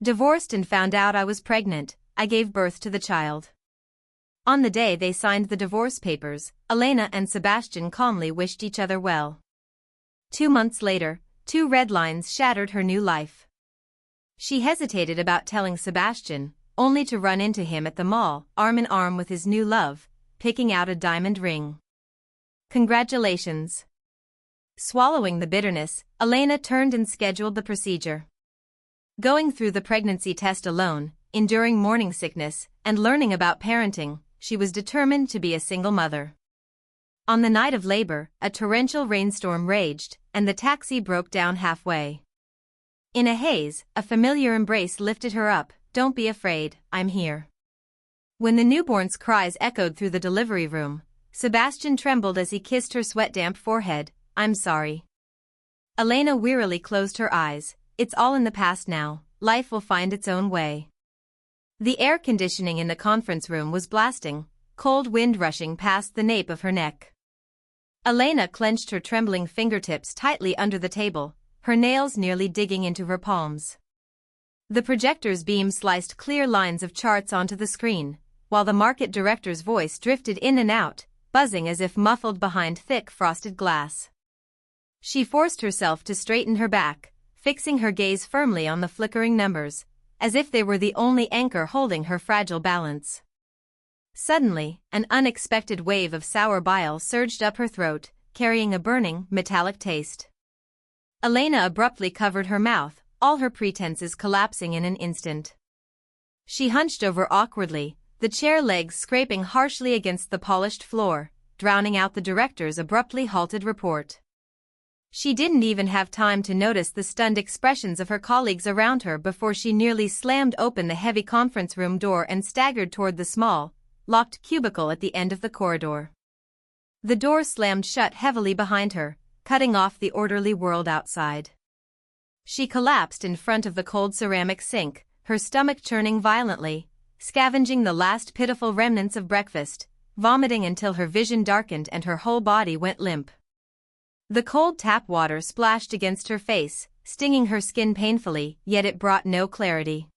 Divorced and found out I was pregnant, I gave birth to the child. On the day they signed the divorce papers, Elena and Sebastian calmly wished each other well. 2 months later, 2 red lines shattered her new life. She hesitated about telling Sebastian, only to run into him at the mall, arm in arm with his new love, picking out a diamond ring. Congratulations. Swallowing the bitterness, Elena turned and scheduled the procedure. Going through the pregnancy test alone, enduring morning sickness, and learning about parenting, she was determined to be a single mother. On the night of labor, a torrential rainstorm raged, and the taxi broke down halfway. In a haze, a familiar embrace lifted her up. "Don't be afraid, I'm here." When the newborn's cries echoed through the delivery room, Sebastian trembled as he kissed her sweat-damp forehead. "I'm sorry." Elena wearily closed her eyes. "It's all in the past now, life will find its own way." The air conditioning in the conference room was blasting, cold wind rushing past the nape of her neck. Elena clenched her trembling fingertips tightly under the table, her nails nearly digging into her palms. The projector's beam sliced clear lines of charts onto the screen, while the market director's voice drifted in and out, buzzing as if muffled behind thick frosted glass. She forced herself to straighten her back, fixing her gaze firmly on the flickering numbers, as if they were the only anchor holding her fragile balance. Suddenly, an unexpected wave of sour bile surged up her throat, carrying a burning, metallic taste. Elena abruptly covered her mouth, all her pretenses collapsing in an instant. She hunched over awkwardly, the chair legs scraping harshly against the polished floor, drowning out the director's abruptly halted report. She didn't even have time to notice the stunned expressions of her colleagues around her before she nearly slammed open the heavy conference room door and staggered toward the small, locked cubicle at the end of the corridor. The door slammed shut heavily behind her, cutting off the orderly world outside. She collapsed in front of the cold ceramic sink, her stomach churning violently, scavenging the last pitiful remnants of breakfast, vomiting until her vision darkened and her whole body went limp. The cold tap water splashed against her face, stinging her skin painfully, yet it brought no clarity.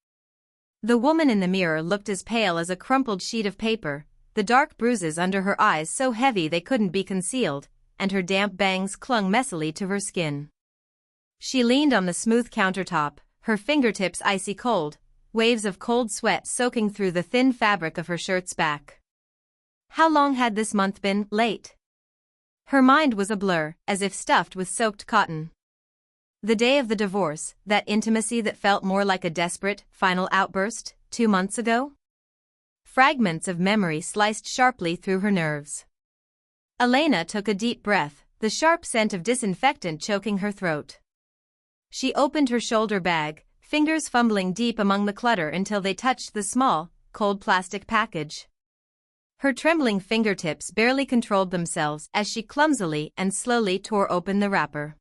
The woman in the mirror looked as pale as a crumpled sheet of paper, the dark bruises under her eyes so heavy they couldn't be concealed, and her damp bangs clung messily to her skin. She leaned on the smooth countertop, her fingertips icy cold, waves of cold sweat soaking through the thin fabric of her shirt's back. How long had this month been late? Her mind was a blur, as if stuffed with soaked cotton. The day of the divorce, that intimacy that felt more like a desperate, final outburst, 2 months ago? Fragments of memory sliced sharply through her nerves. Elena took a deep breath, the sharp scent of disinfectant choking her throat. She opened her shoulder bag, fingers fumbling deep among the clutter until they touched the small, cold plastic package. Her trembling fingertips barely controlled themselves as she clumsily and slowly tore open the wrapper.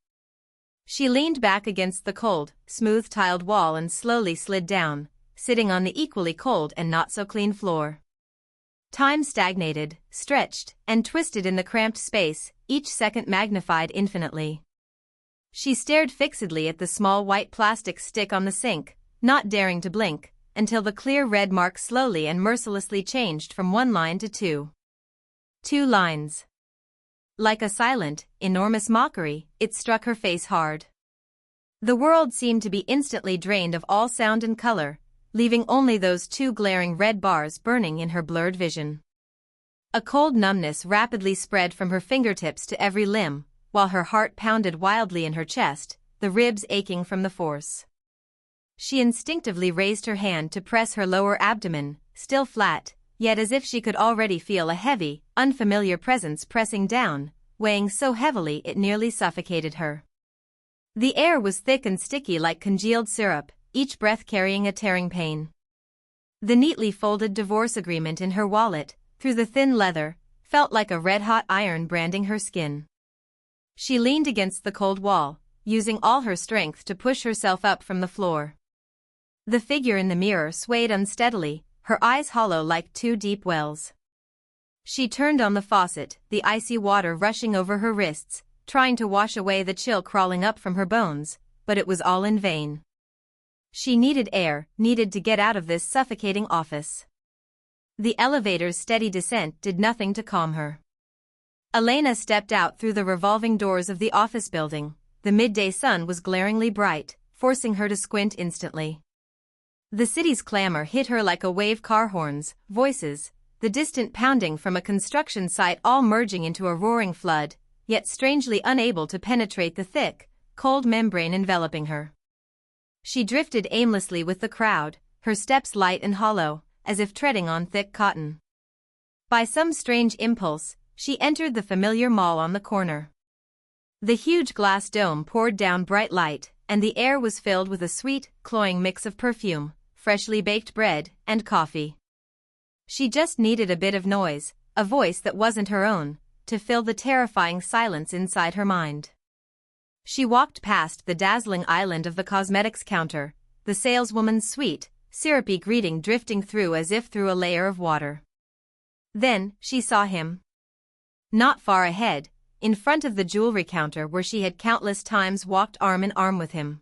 She leaned back against the cold, smooth-tiled wall and slowly slid down, sitting on the equally cold and not-so-clean floor. Time stagnated, stretched, and twisted in the cramped space, each second magnified infinitely. She stared fixedly at the small white plastic stick on the sink, not daring to blink, until the clear red mark slowly and mercilessly changed from 1 line to 2. 2 lines. Like a silent, enormous mockery, it struck her face hard. The world seemed to be instantly drained of all sound and color, leaving only those 2 glaring red bars burning in her blurred vision. A cold numbness rapidly spread from her fingertips to every limb, while her heart pounded wildly in her chest, the ribs aching from the force. She instinctively raised her hand to press her lower abdomen, still flat, yet as if she could already feel a heavy, unfamiliar presence pressing down, weighing so heavily it nearly suffocated her. The air was thick and sticky like congealed syrup, each breath carrying a tearing pain. The neatly folded divorce agreement in her wallet, through the thin leather, felt like a red-hot iron branding her skin. She leaned against the cold wall, using all her strength to push herself up from the floor. The figure in the mirror swayed unsteadily, her eyes hollow like 2 deep wells. She turned on the faucet, the icy water rushing over her wrists, trying to wash away the chill crawling up from her bones, but it was all in vain. She needed air, needed to get out of this suffocating office. The elevator's steady descent did nothing to calm her. Elena stepped out through the revolving doors of the office building. The midday sun was glaringly bright, forcing her to squint instantly. The city's clamor hit her like a wave, car horns, voices, the distant pounding from a construction site, all merging into a roaring flood, yet strangely unable to penetrate the thick, cold membrane enveloping her. She drifted aimlessly with the crowd, her steps light and hollow, as if treading on thick cotton. By some strange impulse, she entered the familiar mall on the corner. The huge glass dome poured down bright light, and the air was filled with a sweet, cloying mix of perfume, freshly baked bread, and coffee. She just needed a bit of noise, a voice that wasn't her own, to fill the terrifying silence inside her mind. She walked past the dazzling island of the cosmetics counter, the saleswoman's sweet, syrupy greeting drifting through as if through a layer of water. Then, she saw him. Not far ahead, in front of the jewelry counter where she had countless times walked arm in arm with him.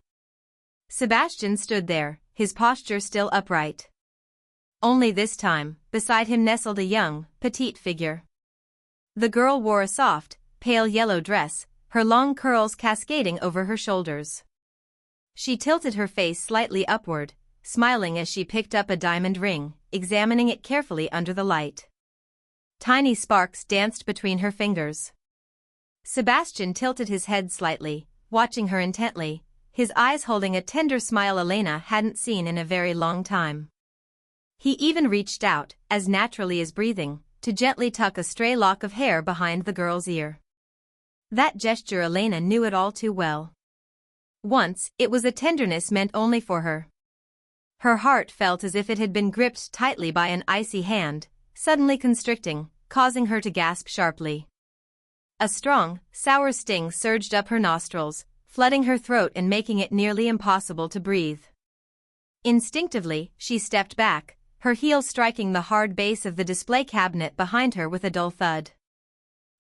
Sebastian stood there, his posture still upright. Only this time, beside him nestled a young, petite figure. The girl wore a soft, pale yellow dress, her long curls cascading over her shoulders. She tilted her face slightly upward, smiling as she picked up a diamond ring, examining it carefully under the light. Tiny sparks danced between her fingers. Sebastian tilted his head slightly, watching her intently, his eyes holding a tender smile Elena hadn't seen in a very long time. He even reached out, as naturally as breathing, to gently tuck a stray lock of hair behind the girl's ear. That gesture Elena knew it all too well. Once, it was a tenderness meant only for her. Her heart felt as if it had been gripped tightly by an icy hand, suddenly constricting, causing her to gasp sharply. A strong, sour sting surged up her nostrils, flooding her throat and making it nearly impossible to breathe. Instinctively, she stepped back, her heel striking the hard base of the display cabinet behind her with a dull thud.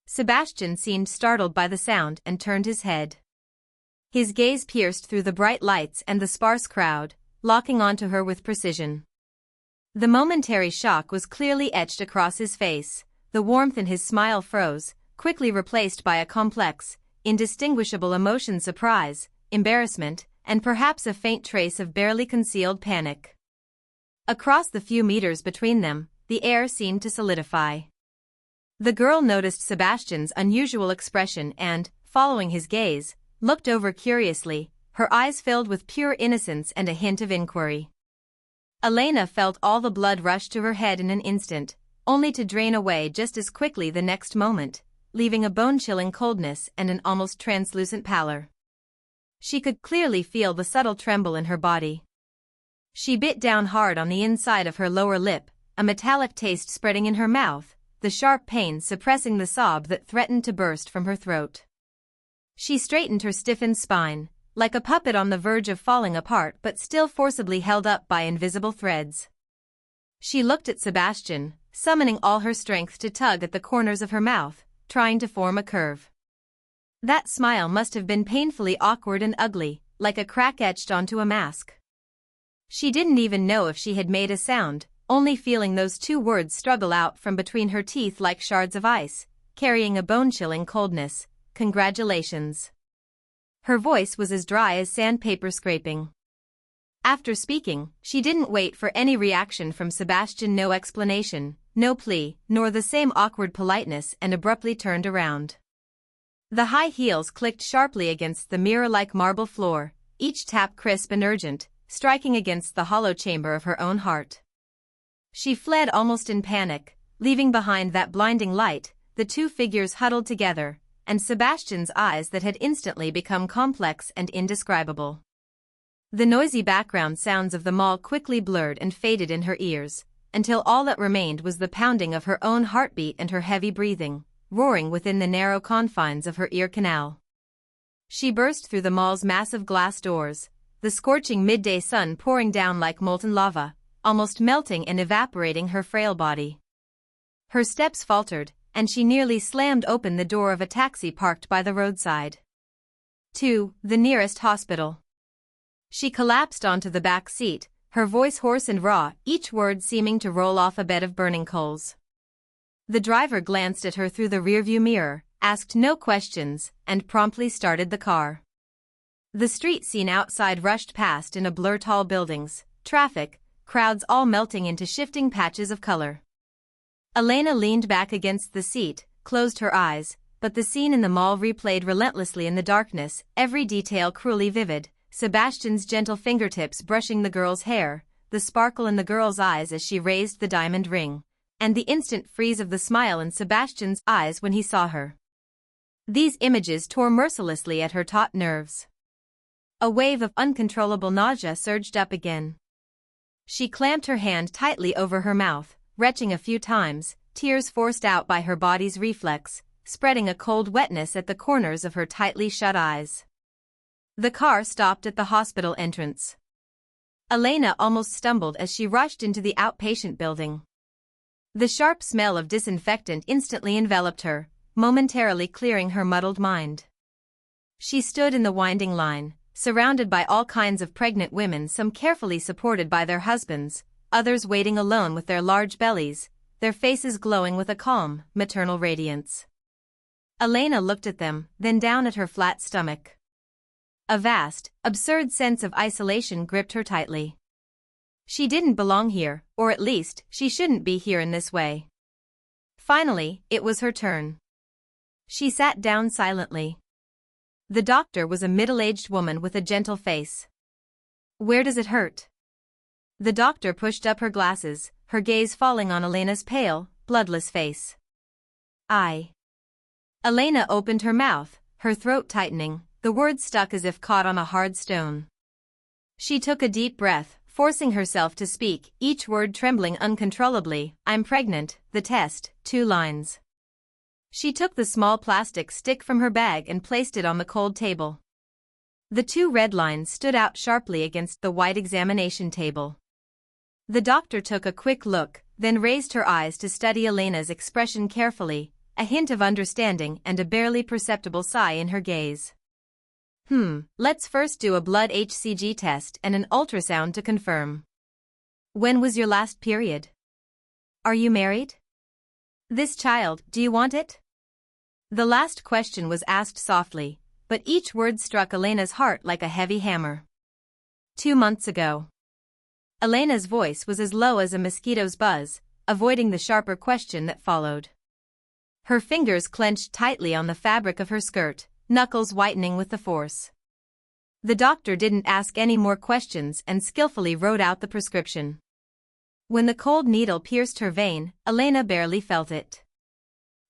Sebastian seemed startled by the sound and turned his head. His gaze pierced through the bright lights and the sparse crowd, locking onto her with precision. The momentary shock was clearly etched across his face, the warmth in his smile froze, quickly replaced by a complex, indistinguishable emotion: surprise, embarrassment, and perhaps a faint trace of barely concealed panic. Across the few meters between them, the air seemed to solidify. The girl noticed Sebastian's unusual expression and, following his gaze, looked over curiously, her eyes filled with pure innocence and a hint of inquiry. Elena felt all the blood rush to her head in an instant, only to drain away just as quickly the next moment, leaving a bone-chilling coldness and an almost translucent pallor. She could clearly feel the subtle tremble in her body. She bit down hard on the inside of her lower lip, a metallic taste spreading in her mouth, the sharp pain suppressing the sob that threatened to burst from her throat. She straightened her stiffened spine, like a puppet on the verge of falling apart but still forcibly held up by invisible threads. She looked at Sebastian, summoning all her strength to tug at the corners of her mouth, trying to form a curve. That smile must have been painfully awkward and ugly, like a crack etched onto a mask. She didn't even know if she had made a sound, only feeling those two words struggle out from between her teeth like shards of ice, carrying a bone-chilling coldness: congratulations. Her voice was as dry as sandpaper scraping. After speaking, she didn't wait for any reaction from Sebastian, no explanation, no plea, nor the same awkward politeness, and abruptly turned around. The high heels clicked sharply against the mirror-like marble floor, each tap crisp and urgent, striking against the hollow chamber of her own heart. She fled almost in panic, leaving behind that blinding light, the two figures huddled together, and Sebastian's eyes that had instantly become complex and indescribable. The noisy background sounds of the mall quickly blurred and faded in her ears, until all that remained was the pounding of her own heartbeat and her heavy breathing, roaring within the narrow confines of her ear canal. She burst through the mall's massive glass doors, the scorching midday sun pouring down like molten lava, almost melting and evaporating her frail body. Her steps faltered, and she nearly slammed open the door of a taxi parked by the roadside. To the nearest hospital. She collapsed onto the back seat, her voice hoarse and raw, each word seeming to roll off a bed of burning coals. The driver glanced at her through the rearview mirror, asked no questions, and promptly started the car. The street scene outside rushed past in a blur, tall buildings, traffic, crowds all melting into shifting patches of color. Elena leaned back against the seat, closed her eyes, but the scene in the mall replayed relentlessly in the darkness, every detail cruelly vivid. Sebastian's gentle fingertips brushing the girl's hair, the sparkle in the girl's eyes as she raised the diamond ring, and the instant freeze of the smile in Sebastian's eyes when he saw her. These images tore mercilessly at her taut nerves. A wave of uncontrollable nausea surged up again. She clamped her hand tightly over her mouth, retching a few times, tears forced out by her body's reflex, spreading a cold wetness at the corners of her tightly shut eyes. The car stopped at the hospital entrance. Elena almost stumbled as she rushed into the outpatient building. The sharp smell of disinfectant instantly enveloped her, momentarily clearing her muddled mind. She stood in the winding line, surrounded by all kinds of pregnant women, some carefully supported by their husbands, others waiting alone with their large bellies, their faces glowing with a calm, maternal radiance. Elena looked at them, then down at her flat stomach. A vast, absurd sense of isolation gripped her tightly. She didn't belong here, or at least, she shouldn't be here in this way. Finally, it was her turn. She sat down silently. The doctor was a middle-aged woman with a gentle face. "Where does it hurt?" The doctor pushed up her glasses, her gaze falling on Elena's pale, bloodless face. Elena opened her mouth, her throat tightening, the words stuck as if caught on a hard stone. She took a deep breath, forcing herself to speak, each word trembling uncontrollably. "I'm pregnant, the test, 2 lines." She took the small plastic stick from her bag and placed it on the cold table. The 2 red lines stood out sharply against the white examination table. The doctor took a quick look, then raised her eyes to study Elena's expression carefully, a hint of understanding and a barely perceptible sigh in her gaze. Let's first do a blood HCG test and an ultrasound to confirm. When was your last period? Are you married? This child, do you want it?" The last question was asked softly, but each word struck Elena's heart like a heavy hammer. 2 months ago. Elena's voice was as low as a mosquito's buzz, avoiding the sharper question that followed. Her fingers clenched tightly on the fabric of her skirt, knuckles whitening with the force. The doctor didn't ask any more questions and skillfully wrote out the prescription. When the cold needle pierced her vein, Elena barely felt it.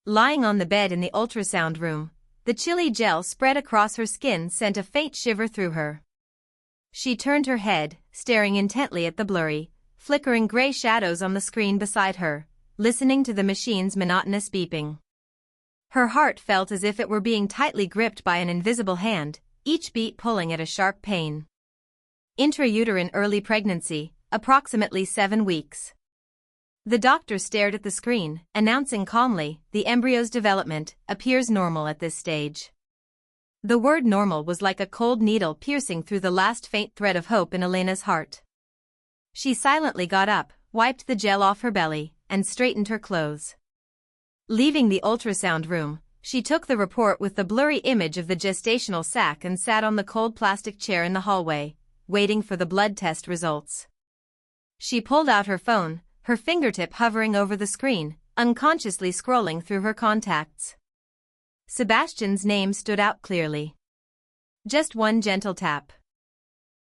Lying on the bed in the ultrasound room, the chilly gel spread across her skin sent a faint shiver through her. She turned her head, staring intently at the blurry, flickering gray shadows on the screen beside her, listening to the machine's monotonous beeping. Her heart felt as if it were being tightly gripped by an invisible hand, each beat pulling at a sharp pain. Intrauterine early pregnancy, approximately 7 weeks. The doctor stared at the screen, announcing calmly, "The embryo's development appears normal at this stage." The word normal was like a cold needle piercing through the last faint thread of hope in Elena's heart. She silently got up, wiped the gel off her belly, and straightened her clothes. Leaving the ultrasound room, she took the report with the blurry image of the gestational sac and sat on the cold plastic chair in the hallway, waiting for the blood test results. She pulled out her phone, her fingertip hovering over the screen, unconsciously scrolling through her contacts. Sebastian's name stood out clearly. Just one gentle tap.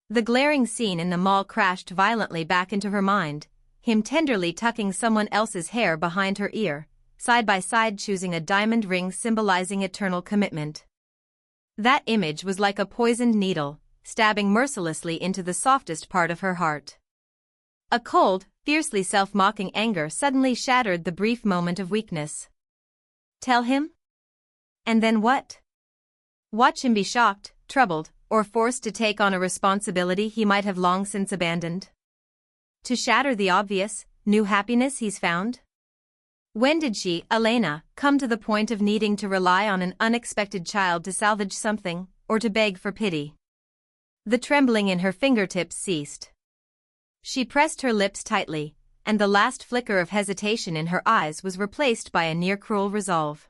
The glaring scene in the mall crashed violently back into her mind, him tenderly tucking someone else's hair behind her ear, side by side choosing a diamond ring symbolizing eternal commitment. That image was like a poisoned needle, stabbing mercilessly into the softest part of her heart. A cold, fiercely self-mocking anger suddenly shattered the brief moment of weakness. Tell him? And then what? Watch him be shocked, troubled, or forced to take on a responsibility he might have long since abandoned? To shatter the obvious, new happiness he's found? When did she, Elena, come to the point of needing to rely on an unexpected child to salvage something, or to beg for pity? The trembling in her fingertips ceased. She pressed her lips tightly, and the last flicker of hesitation in her eyes was replaced by a near-cruel resolve.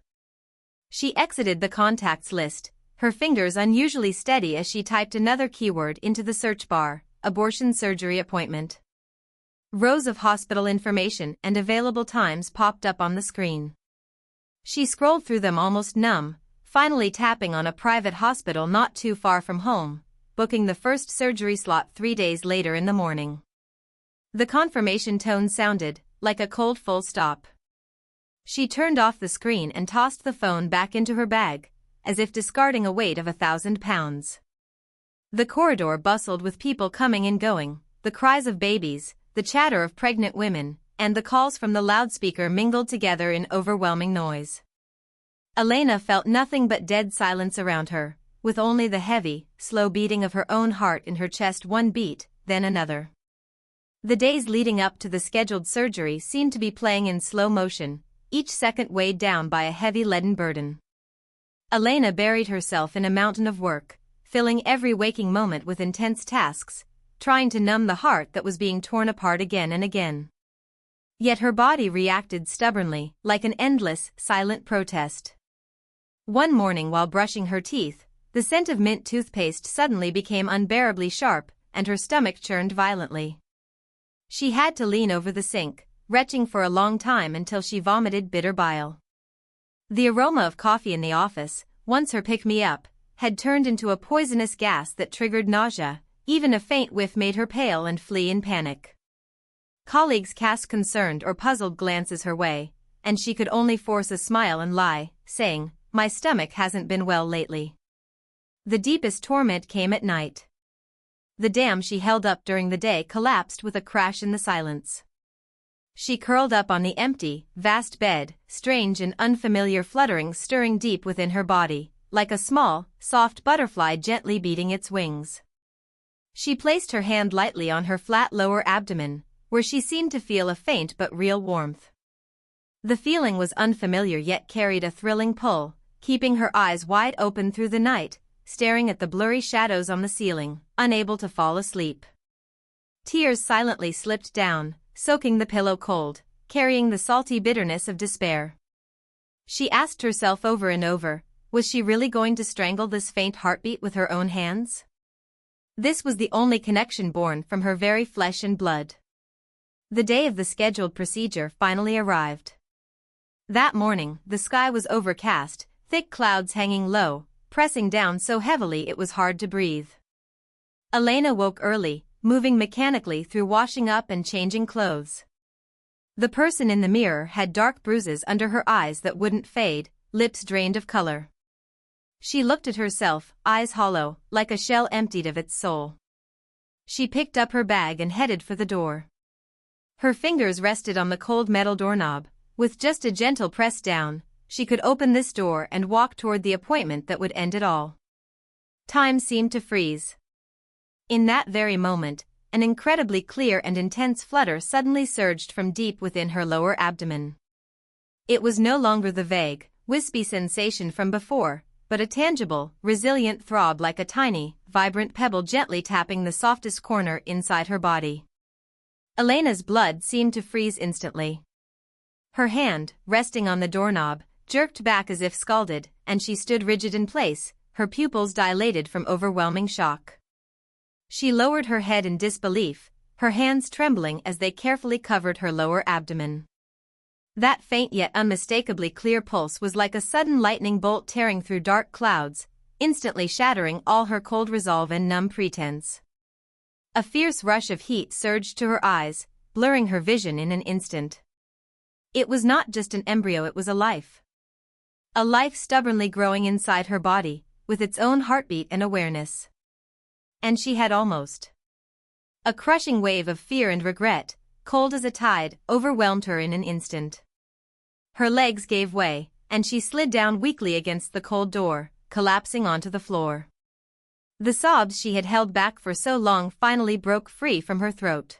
She exited the contacts list, her fingers unusually steady as she typed another keyword into the search bar: abortion surgery appointment. Rows of hospital information and available times popped up on the screen. She scrolled through them almost numb, finally tapping on a private hospital not too far from home, booking the first surgery slot 3 days later in the morning. The confirmation tone sounded like a cold full stop. She turned off the screen and tossed the phone back into her bag, as if discarding a weight of 1,000 pounds. The corridor bustled with people coming and going, the cries of babies, the chatter of pregnant women, and the calls from the loudspeaker mingled together in overwhelming noise. Elena felt nothing but dead silence around her, with only the heavy, slow beating of her own heart in her chest, one beat, then another. The days leading up to the scheduled surgery seemed to be playing in slow motion, each second weighed down by a heavy leaden burden. Elena buried herself in a mountain of work, filling every waking moment with intense tasks, trying to numb the heart that was being torn apart again and again. Yet her body reacted stubbornly, like an endless, silent protest. One morning while brushing her teeth, the scent of mint toothpaste suddenly became unbearably sharp, and her stomach churned violently. She had to lean over the sink, retching for a long time until she vomited bitter bile. The aroma of coffee in the office, once her pick-me-up, had turned into a poisonous gas that triggered nausea. Even a faint whiff made her pale and flee in panic. Colleagues cast concerned or puzzled glances her way, and she could only force a smile and lie, saying, "My stomach hasn't been well lately." The deepest torment came at night. The dam she held up during the day collapsed with a crash in the silence. She curled up on the empty, vast bed, strange and unfamiliar flutterings stirring deep within her body, like a small, soft butterfly gently beating its wings. She placed her hand lightly on her flat lower abdomen, where she seemed to feel a faint but real warmth. The feeling was unfamiliar yet carried a thrilling pull, keeping her eyes wide open through the night, staring at the blurry shadows on the ceiling, unable to fall asleep. Tears silently slipped down, soaking the pillow cold, carrying the salty bitterness of despair. She asked herself over and over, was she really going to strangle this faint heartbeat with her own hands? This was the only connection born from her very flesh and blood. The day of the scheduled procedure finally arrived. That morning, the sky was overcast, thick clouds hanging low, pressing down so heavily it was hard to breathe. Elena woke early, moving mechanically through washing up and changing clothes. The person in the mirror had dark bruises under her eyes that wouldn't fade, lips drained of color. She looked at herself, eyes hollow, like a shell emptied of its soul. She picked up her bag and headed for the door. Her fingers rested on the cold metal doorknob. With just a gentle press down, she could open this door and walk toward the appointment that would end it all. Time seemed to freeze. In that very moment, an incredibly clear and intense flutter suddenly surged from deep within her lower abdomen. It was no longer the vague, wispy sensation from before, but a tangible, resilient throb like a tiny, vibrant pebble gently tapping the softest corner inside her body. Elena's blood seemed to freeze instantly. Her hand, resting on the doorknob, jerked back as if scalded, and she stood rigid in place, her pupils dilated from overwhelming shock. She lowered her head in disbelief, her hands trembling as they carefully covered her lower abdomen. That faint yet unmistakably clear pulse was like a sudden lightning bolt tearing through dark clouds, instantly shattering all her cold resolve and numb pretense. A fierce rush of heat surged to her eyes, blurring her vision in an instant. It was not just an embryo, it was a life. A life stubbornly growing inside her body, with its own heartbeat and awareness. And she had almost. A crushing wave of fear and regret, cold as a tide, overwhelmed her in an instant. Her legs gave way, and she slid down weakly against the cold door, collapsing onto the floor. The sobs she had held back for so long finally broke free from her throat.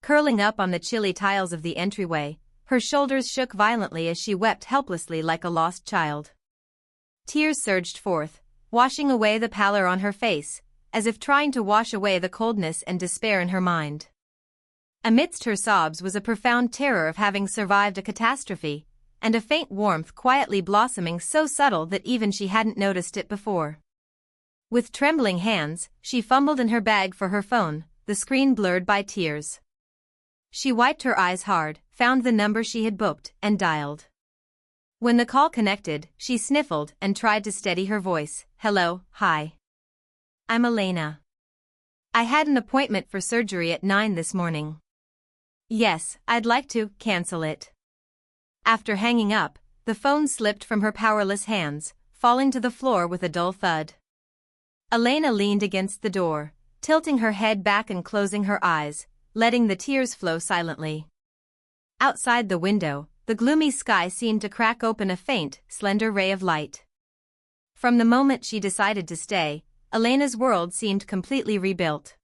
Curling up on the chilly tiles of the entryway, her shoulders shook violently as she wept helplessly like a lost child. Tears surged forth, washing away the pallor on her face, as if trying to wash away the coldness and despair in her mind. Amidst her sobs was a profound terror of having survived a catastrophe, and a faint warmth quietly blossoming so subtle that even she hadn't noticed it before. With trembling hands, she fumbled in her bag for her phone, the screen blurred by tears. She wiped her eyes hard, found the number she had booked, and dialed. When the call connected, she sniffled and tried to steady her voice. Hello, hi. I'm Elena. I had an appointment for surgery at 9 this morning. Yes, I'd like to cancel it. After hanging up, the phone slipped from her powerless hands, falling to the floor with a dull thud. Elena leaned against the door, tilting her head back and closing her eyes, letting the tears flow silently. Outside the window, the gloomy sky seemed to crack open a faint, slender ray of light. From the moment she decided to stay, Elena's world seemed completely rebuilt.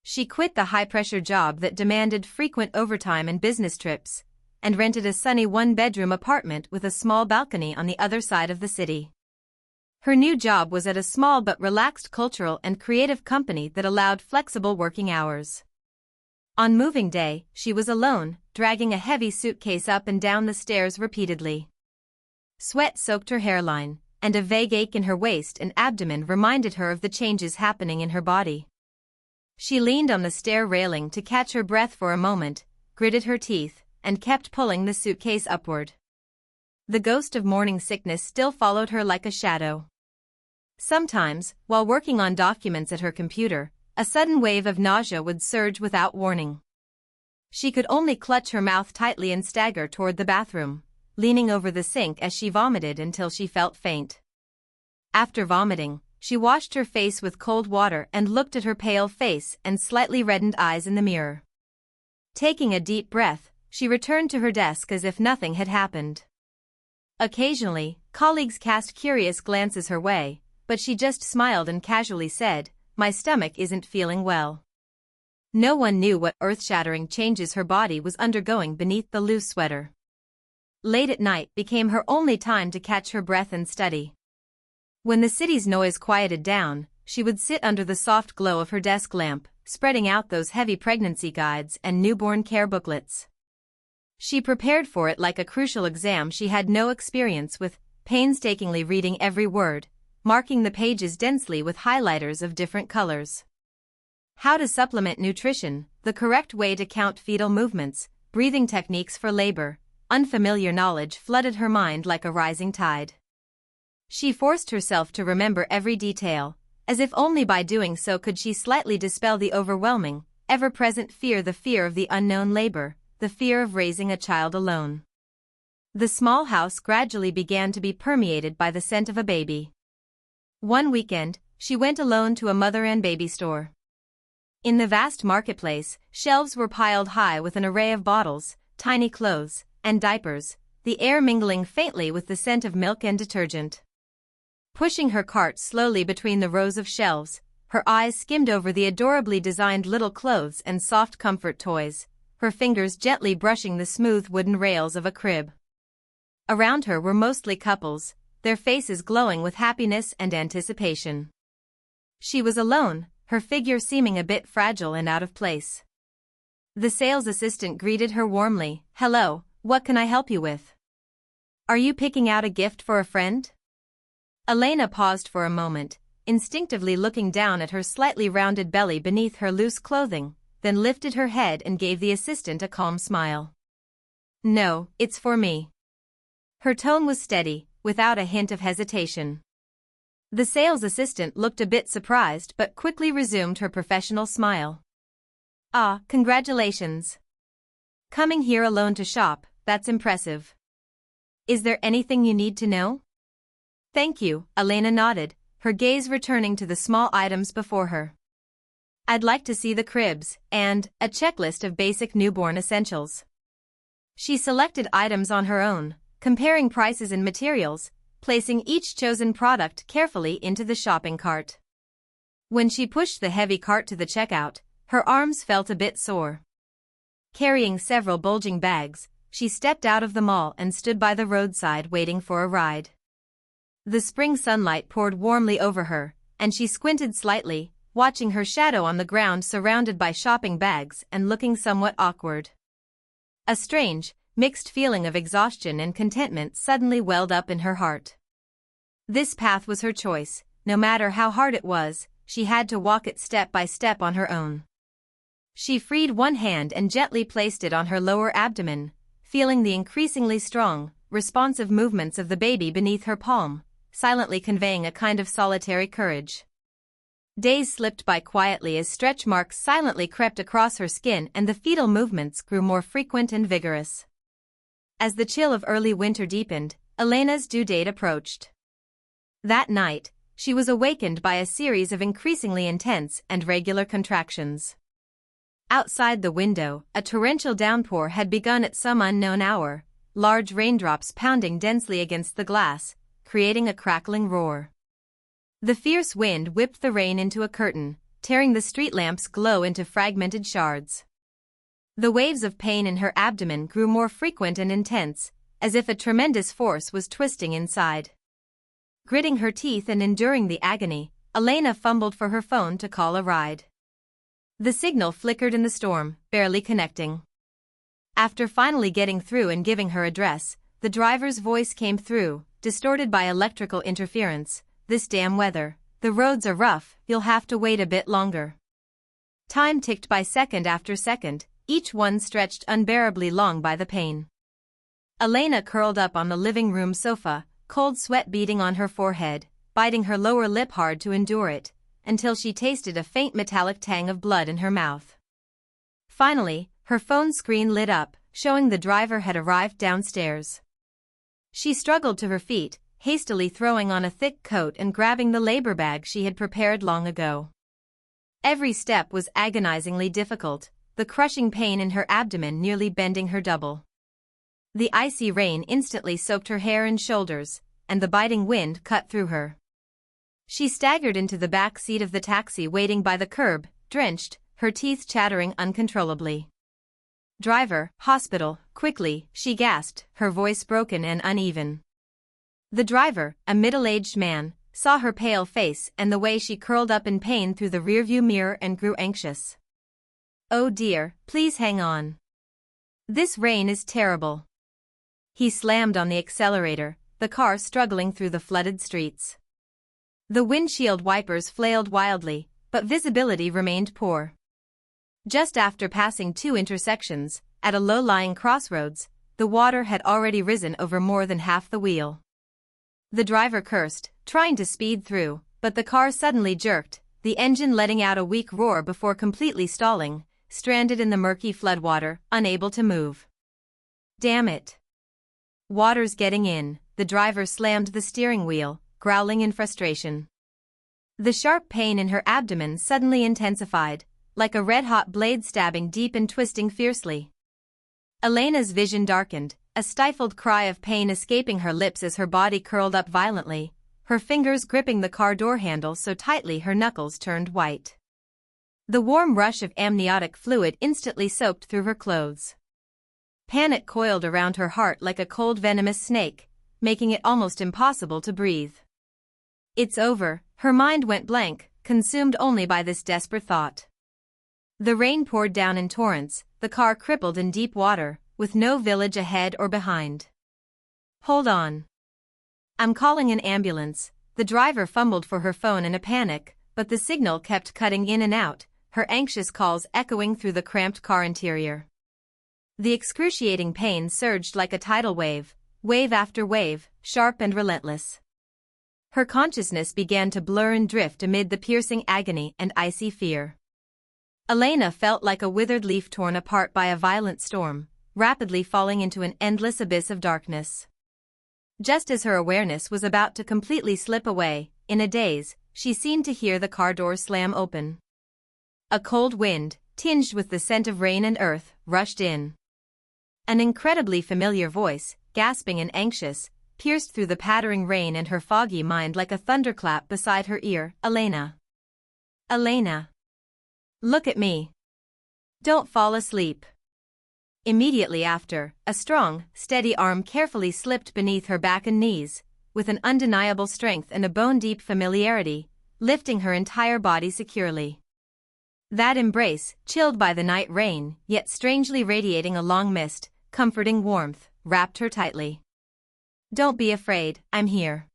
She quit the high-pressure job that demanded frequent overtime and business trips, and rented a sunny one-bedroom apartment with a small balcony on the other side of the city. Her new job was at a small but relaxed cultural and creative company that allowed flexible working hours. On moving day, she was alone, dragging a heavy suitcase up and down the stairs repeatedly. Sweat soaked her hairline, and a vague ache in her waist and abdomen reminded her of the changes happening in her body. She leaned on the stair railing to catch her breath for a moment, gritted her teeth, and kept pulling the suitcase upward. The ghost of morning sickness still followed her like a shadow. Sometimes, while working on documents at her computer, a sudden wave of nausea would surge without warning. She could only clutch her mouth tightly and stagger toward the bathroom, leaning over the sink as she vomited until she felt faint. After vomiting, she washed her face with cold water and looked at her pale face and slightly reddened eyes in the mirror. Taking a deep breath, she returned to her desk as if nothing had happened. Occasionally, colleagues cast curious glances her way, but she just smiled and casually said, "My stomach isn't feeling well." No one knew what earth-shattering changes her body was undergoing beneath the loose sweater. Late at night became her only time to catch her breath and study. When the city's noise quieted down, she would sit under the soft glow of her desk lamp, spreading out those heavy pregnancy guides and newborn care booklets. She prepared for it like a crucial exam she had no experience with, painstakingly reading every word, marking the pages densely with highlighters of different colors. How to supplement nutrition, the correct way to count fetal movements, breathing techniques for labor, unfamiliar knowledge flooded her mind like a rising tide. She forced herself to remember every detail, as if only by doing so could she slightly dispel the overwhelming, ever-present fear, the fear of the unknown labor, the fear of raising a child alone. The small house gradually began to be permeated by the scent of a baby. One weekend, she went alone to a mother and baby store. In the vast marketplace, shelves were piled high with an array of bottles, tiny clothes, and diapers, the air mingling faintly with the scent of milk and detergent. Pushing her cart slowly between the rows of shelves, her eyes skimmed over the adorably designed little clothes and soft comfort toys, her fingers gently brushing the smooth wooden rails of a crib. Around her were mostly couples, their faces glowing with happiness and anticipation. She was alone, her figure seeming a bit fragile and out of place. The sales assistant greeted her warmly. "Hello, what can I help you with? Are you picking out a gift for a friend?" Elena paused for a moment, instinctively looking down at her slightly rounded belly beneath her loose clothing, then lifted her head and gave the assistant a calm smile. "No, it's for me." Her tone was steady, without a hint of hesitation. The sales assistant looked a bit surprised but quickly resumed her professional smile. "Ah, congratulations. Coming here alone to shop, that's impressive. Is there anything you need to know?" "Thank you," Elena nodded, her gaze returning to the small items before her. "I'd like to see the cribs, and a checklist of basic newborn essentials." She selected items on her own, comparing prices and materials, placing each chosen product carefully into the shopping cart. When she pushed the heavy cart to the checkout, her arms felt a bit sore. Carrying several bulging bags, she stepped out of the mall and stood by the roadside waiting for a ride. The spring sunlight poured warmly over her, and she squinted slightly, watching her shadow on the ground surrounded by shopping bags and looking somewhat awkward. A strange, mixed feeling of exhaustion and contentment suddenly welled up in her heart. This path was her choice, no matter how hard it was, she had to walk it step by step on her own. She freed one hand and gently placed it on her lower abdomen, feeling the increasingly strong, responsive movements of the baby beneath her palm, silently conveying a kind of solitary courage. Days slipped by quietly as stretch marks silently crept across her skin and the fetal movements grew more frequent and vigorous. As the chill of early winter deepened, Elena's due date approached. That night, she was awakened by a series of increasingly intense and regular contractions. Outside the window, a torrential downpour had begun at some unknown hour, large raindrops pounding densely against the glass, creating a crackling roar. The fierce wind whipped the rain into a curtain, tearing the street lamps' glow into fragmented shards. The waves of pain in her abdomen grew more frequent and intense, as if a tremendous force was twisting inside. Gritting her teeth and enduring the agony, Elena fumbled for her phone to call a ride. The signal flickered in the storm, barely connecting. After finally getting through and giving her address, the driver's voice came through, distorted by electrical interference. "This damn weather, the roads are rough, you'll have to wait a bit longer." Time ticked by second after second, each one stretched unbearably long by the pain. Elena curled up on the living room sofa, cold sweat beading on her forehead, biting her lower lip hard to endure it, until she tasted a faint metallic tang of blood in her mouth. Finally, her phone screen lit up, showing the driver had arrived downstairs. She struggled to her feet, hastily throwing on a thick coat and grabbing the labor bag she had prepared long ago. Every step was agonizingly difficult, the crushing pain in her abdomen nearly bending her double. The icy rain instantly soaked her hair and shoulders, and the biting wind cut through her. She staggered into the back seat of the taxi waiting by the curb, drenched, her teeth chattering uncontrollably. "Driver, hospital, quickly," she gasped, her voice broken and uneven. The driver, a middle-aged man, saw her pale face and the way she curled up in pain through the rearview mirror and grew anxious. "Oh dear, please hang on. This rain is terrible." He slammed on the accelerator, the car struggling through the flooded streets. The windshield wipers flailed wildly, but visibility remained poor. Just after passing two intersections, at a low-lying crossroads, the water had already risen over more than half the wheel. The driver cursed, trying to speed through, but the car suddenly jerked, the engine letting out a weak roar before completely stalling, stranded in the murky floodwater, unable to move. "Damn it. Water's getting in," the driver slammed the steering wheel, growling in frustration. The sharp pain in her abdomen suddenly intensified, like a red-hot blade stabbing deep and twisting fiercely. Elena's vision darkened, a stifled cry of pain escaping her lips as her body curled up violently, her fingers gripping the car door handle so tightly her knuckles turned white. The warm rush of amniotic fluid instantly soaked through her clothes. Panic coiled around her heart like a cold venomous snake, making it almost impossible to breathe. "It's over," her mind went blank, consumed only by this desperate thought. The rain poured down in torrents, the car crippled in deep water, with no village ahead or behind. "Hold on. I'm calling an ambulance." The driver fumbled for her phone in a panic, but the signal kept cutting in and out, her anxious calls echoing through the cramped car interior. The excruciating pain surged like a tidal wave, wave after wave, sharp and relentless. Her consciousness began to blur and drift amid the piercing agony and icy fear. Elena felt like a withered leaf torn apart by a violent storm, rapidly falling into an endless abyss of darkness. Just as her awareness was about to completely slip away, in a daze, she seemed to hear the car door slam open. A cold wind, tinged with the scent of rain and earth, rushed in. An incredibly familiar voice, gasping and anxious, pierced through the pattering rain and her foggy mind like a thunderclap beside her ear. "Elena. Elena. Look at me. Don't fall asleep." Immediately after, a strong, steady arm carefully slipped beneath her back and knees, with an undeniable strength and a bone-deep familiarity, lifting her entire body securely. That embrace, chilled by the night rain, yet strangely radiating a long mist, comforting warmth, wrapped her tightly. "Don't be afraid, I'm here."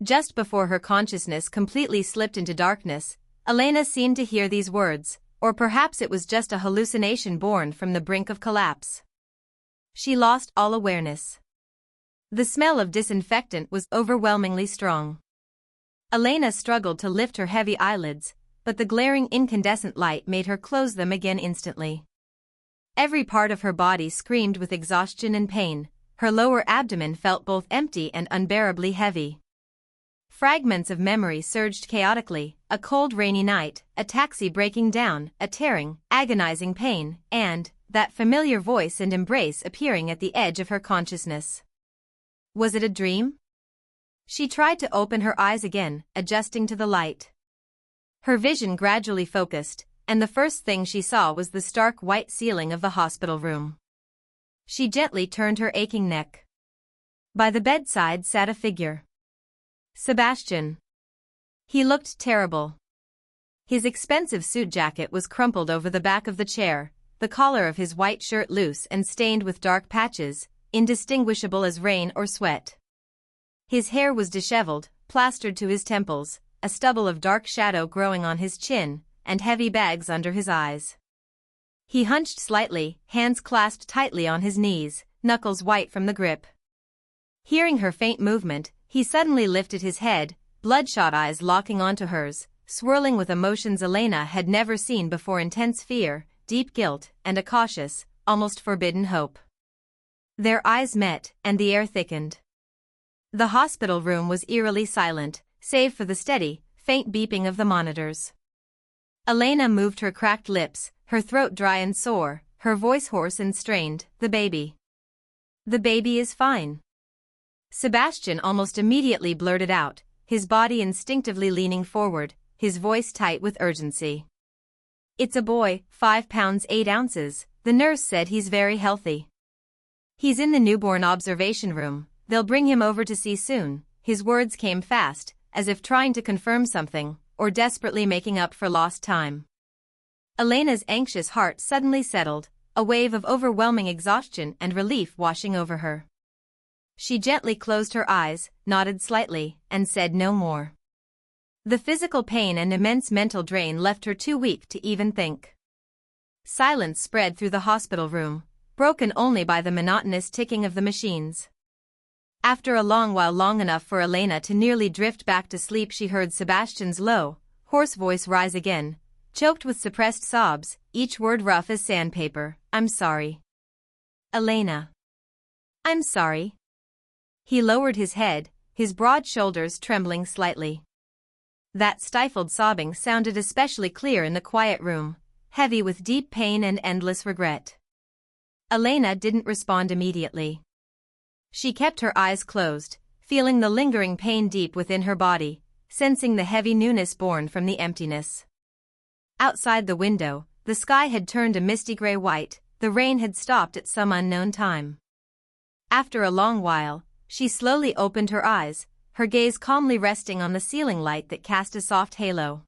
Just before her consciousness completely slipped into darkness, Elena seemed to hear these words, or perhaps it was just a hallucination born from the brink of collapse. She lost all awareness. The smell of disinfectant was overwhelmingly strong. Elena struggled to lift her heavy eyelids, but the glaring incandescent light made her close them again instantly. Every part of her body screamed with exhaustion and pain, her lower abdomen felt both empty and unbearably heavy. Fragments of memory surged chaotically, a cold rainy night, a taxi breaking down, a tearing, agonizing pain, and that familiar voice and embrace appearing at the edge of her consciousness. Was it a dream? She tried to open her eyes again, adjusting to the light. Her vision gradually focused, and the first thing she saw was the stark white ceiling of the hospital room. She gently turned her aching neck. By the bedside sat a figure. Sebastian. He looked terrible. His expensive suit jacket was crumpled over the back of the chair, the collar of his white shirt loose and stained with dark patches, indistinguishable as rain or sweat. His hair was disheveled, plastered to his temples, a stubble of dark shadow growing on his chin, and heavy bags under his eyes. He hunched slightly, hands clasped tightly on his knees, knuckles white from the grip. Hearing her faint movement, he suddenly lifted his head, bloodshot eyes locking onto hers, swirling with emotions Elena had never seen before: intense fear, deep guilt, and a cautious, almost forbidden hope. Their eyes met, and the air thickened. The hospital room was eerily silent, save for the steady, faint beeping of the monitors. Elena moved her cracked lips, her throat dry and sore, her voice hoarse and strained. "The baby. The baby is fine." Sebastian almost immediately blurted out, his body instinctively leaning forward, his voice tight with urgency. "It's a boy, 5 pounds 8 ounces, the nurse said he's very healthy. He's in the newborn observation room, they'll bring him over to see soon." His words came fast, as if trying to confirm something, or desperately making up for lost time. Elena's anxious heart suddenly settled, a wave of overwhelming exhaustion and relief washing over her. She gently closed her eyes, nodded slightly, and said no more. The physical pain and immense mental drain left her too weak to even think. Silence spread through the hospital room, broken only by the monotonous ticking of the machines. After a long while, long enough for Elena to nearly drift back to sleep, she heard Sebastian's low, hoarse voice rise again, choked with suppressed sobs, each word rough as sandpaper. "I'm sorry. Elena. I'm sorry." He lowered his head, his broad shoulders trembling slightly. That stifled sobbing sounded especially clear in the quiet room, heavy with deep pain and endless regret. Elena didn't respond immediately. She kept her eyes closed, feeling the lingering pain deep within her body, sensing the heavy newness born from the emptiness. Outside the window, the sky had turned a misty gray white, the rain had stopped at some unknown time. After a long while, she slowly opened her eyes, her gaze calmly resting on the ceiling light that cast a soft halo.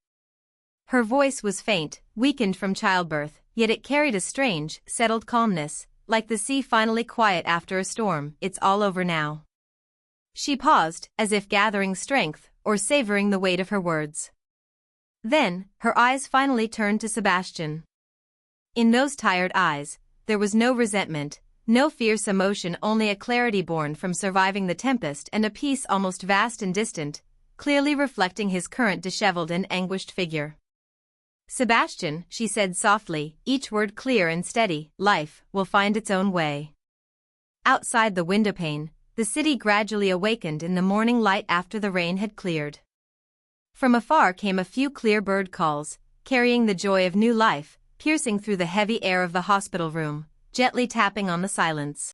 Her voice was faint, weakened from childbirth, yet it carried a strange, settled calmness, like the sea finally quiet after a storm. "It's all over now." She paused, as if gathering strength, or savoring the weight of her words. Then, her eyes finally turned to Sebastian. In those tired eyes, there was no resentment, no fierce emotion, only a clarity born from surviving the tempest and a peace almost vast and distant, clearly reflecting his current disheveled and anguished figure. "Sebastian," she said softly, each word clear and steady, "life will find its own way." Outside the windowpane, the city gradually awakened in the morning light after the rain had cleared. From afar came a few clear bird calls, carrying the joy of new life, piercing through the heavy air of the hospital room, gently tapping on the silence.